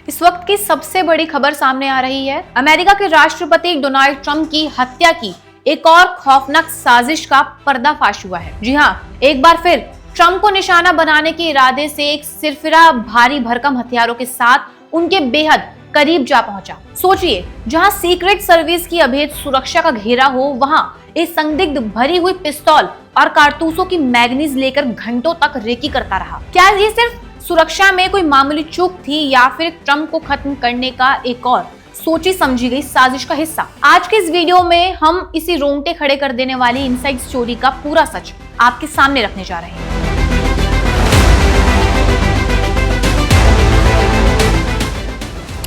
इस वक्त की सबसे बड़ी खबर सामने आ रही है। अमेरिका के राष्ट्रपति डोनाल्ड ट्रंप की हत्या की एक और खौफनाक साजिश का पर्दाफाश हुआ है। जी हाँ, एक बार फिर ट्रंप को निशाना बनाने के इरादे से एक सिरफिरा भारी भरकम हथियारों के साथ उनके बेहद करीब जा पहुंचा। सोचिए, जहां सीक्रेट सर्विस की अभेद सुरक्षा का घेरा हो, वहां एक संदिग्ध भरी हुई पिस्तौल और कारतूसों की मैगनीज लेकर घंटों तक रेकी करता रहा। क्या ये सिर्फ सुरक्षा में कोई मामूली चूक थी या फिर ट्रंप को खत्म करने का एक और सोची समझी गई साजिश का हिस्सा? आज के इस वीडियो में हम इसी रोंगटे खड़े कर देने वाली इनसाइड स्टोरी का पूरा सच आपके सामने रखने जा रहे हैं।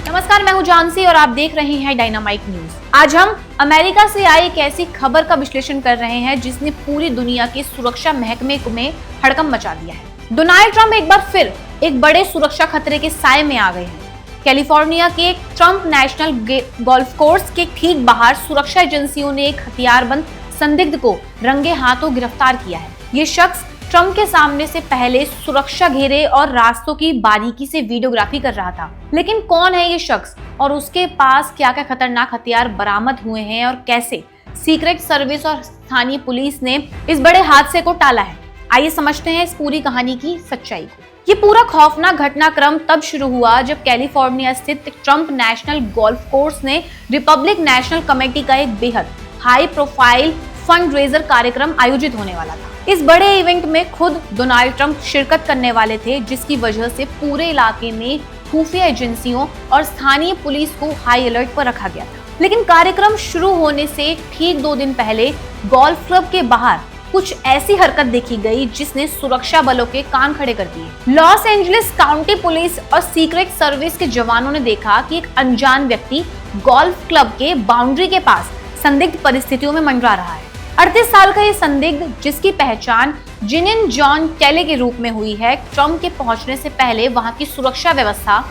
नमस्कार, मैं हूं जानसी और आप देख रहे हैं डायनामाइट न्यूज। आज हम अमेरिका से आई एक ऐसी खबर का विश्लेषण कर रहे हैं जिसने पूरी दुनिया के सुरक्षा महकमे में हड़कंप मचा दिया है। डोनाल्ड ट्रंप एक बार फिर एक बड़े सुरक्षा खतरे के साए में आ गए हैं। कैलिफोर्निया के ट्रंप नेशनल गोल्फ कोर्स के ठीक बाहर सुरक्षा एजेंसियों ने एक हथियारबंद संदिग्ध को रंगे हाथों गिरफ्तार किया है। ये शख्स ट्रंप के सामने से पहले सुरक्षा घेरे और रास्तों की बारीकी से वीडियोग्राफी कर रहा था। लेकिन कौन है ये शख्स और उसके पास क्या क्या खतरनाक हथियार बरामद हुए हैं और कैसे सीक्रेट सर्विस और स्थानीय पुलिस ने इस बड़े हादसे को टाला है? आइए समझते हैं इस पूरी कहानी की सच्चाई को। ये पूरा खौफनाक घटनाक्रम तब शुरू हुआ जब कैलिफोर्निया स्थित ट्रंप नेशनल गोल्फ कोर्स ने रिपब्लिक नेशनल कमेटी का एक बेहद हाई प्रोफाइल फंड रेजर कार्यक्रम आयोजित होने वाला था। इस बड़े इवेंट में खुद डोनाल्ड ट्रंप शिरकत करने वाले थे, जिसकी वजह से पूरे इलाके में खुफिया एजेंसियों और स्थानीय पुलिस को हाई अलर्ट पर रखा गया था। लेकिन कार्यक्रम शुरू होने से ठीक 2 दिन पहले गोल्फ क्लब के बाहर कुछ ऐसी हरकत देखी गई जिसने सुरक्षा बलों के कान खड़े कर दिए। लॉस एंजलिस काउंटी पुलिस और सीक्रेट सर्विस के जवानों ने देखा कि एक अनजान व्यक्ति गोल्फ क्लब के बाउंड्री के पास संदिग्ध परिस्थितियों में मंडरा रहा है। 38 साल का ये संदिग्ध, जिसकी पहचान जिनिन जॉन टेले के रूप में हुई है, ट्रंप के पहुंचने से पहले वहां की सुरक्षा व्यवस्था,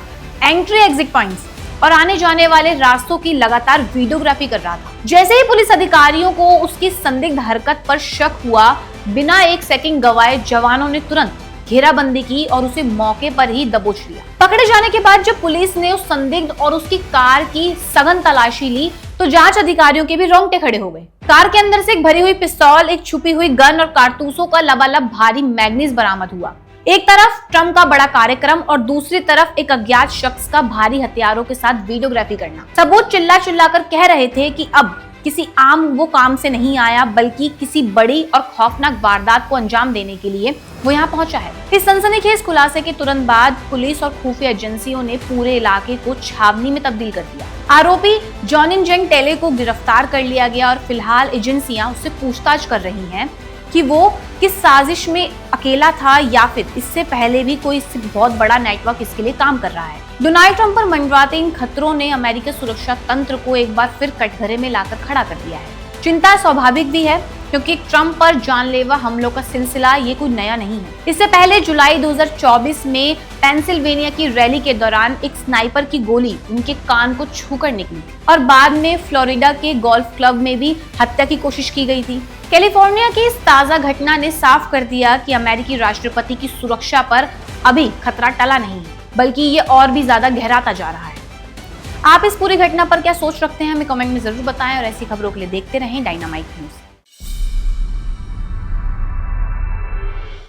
एंट्री एग्जिट पॉइंट्स और आने जाने वाले रास्तों की लगातार वीडियोग्राफी कर रहा था। जैसे ही पुलिस अधिकारियों को उसकी संदिग्ध हरकत पर शक हुआ, बिना एक सेकंड गवाए जवानों ने तुरंत घेराबंदी की और उसे मौके पर ही दबोच लिया। पकड़े जाने के बाद जब पुलिस ने उस संदिग्ध और उसकी कार की सघन तलाशी ली तो जांच अधिकारियों के भी रोंगटे खड़े हो गए। कार के अंदर से एक भरी हुई पिस्तौल, एक छुपी हुई गन और कारतूसों का लबालब भारी मैगनीज बरामद हुआ। एक तरफ ट्रंप का बड़ा कार्यक्रम और दूसरी तरफ एक अज्ञात शख्स का भारी हथियारों के साथ वीडियोग्राफी करना। सबूत चिल्ला चिल्लाकर कह रहे थे कि अब किसी आम वो काम से नहीं आया, बल्कि किसी बड़ी और खौफनाक वारदात को अंजाम देने के लिए वो यहाँ पहुंचा है। इस सनसनीखेज खुलासे के तुरंत बाद पुलिस और खुफिया एजेंसियों ने पूरे इलाके को छावनी में तब्दील कर दिया। आरोपी जॉनिन जंग टेले को गिरफ्तार कर लिया गया और फिलहाल एजेंसियां उससे पूछताछ कर रही हैं कि वो किस साजिश में अकेला था या फिर इससे पहले भी कोई इससे बहुत बड़ा नेटवर्क इसके लिए काम कर रहा है। डोनाल्ड ट्रंप पर मंडराते इन खतरों ने अमेरिकी सुरक्षा तंत्र को एक बार फिर कटघरे में लाकर खड़ा कर दिया है। चिंता स्वाभाविक भी है, क्योंकि ट्रंप पर जानलेवा हमलों का सिलसिला ये कोई नया नहीं है। इससे पहले जुलाई 2024 में पेंसिल्वेनिया की रैली के दौरान एक स्नाइपर की गोली उनके कान को छूकर निकली और बाद में फ्लोरिडा के गोल्फ क्लब में भी हत्या की कोशिश की गई थी। कैलिफोर्निया की इस ताजा घटना ने साफ कर दिया कि अमेरिकी राष्ट्रपति की सुरक्षा पर अभी खतरा टला नहीं है, बल्कि ये और भी ज्यादा गहराता जा रहा है। आप इस पूरी घटना पर क्या सोच रखते हैं, हमें कमेंट में जरूर बताएं और ऐसी खबरों के लिए देखते रहें डायनामाइट न्यूज।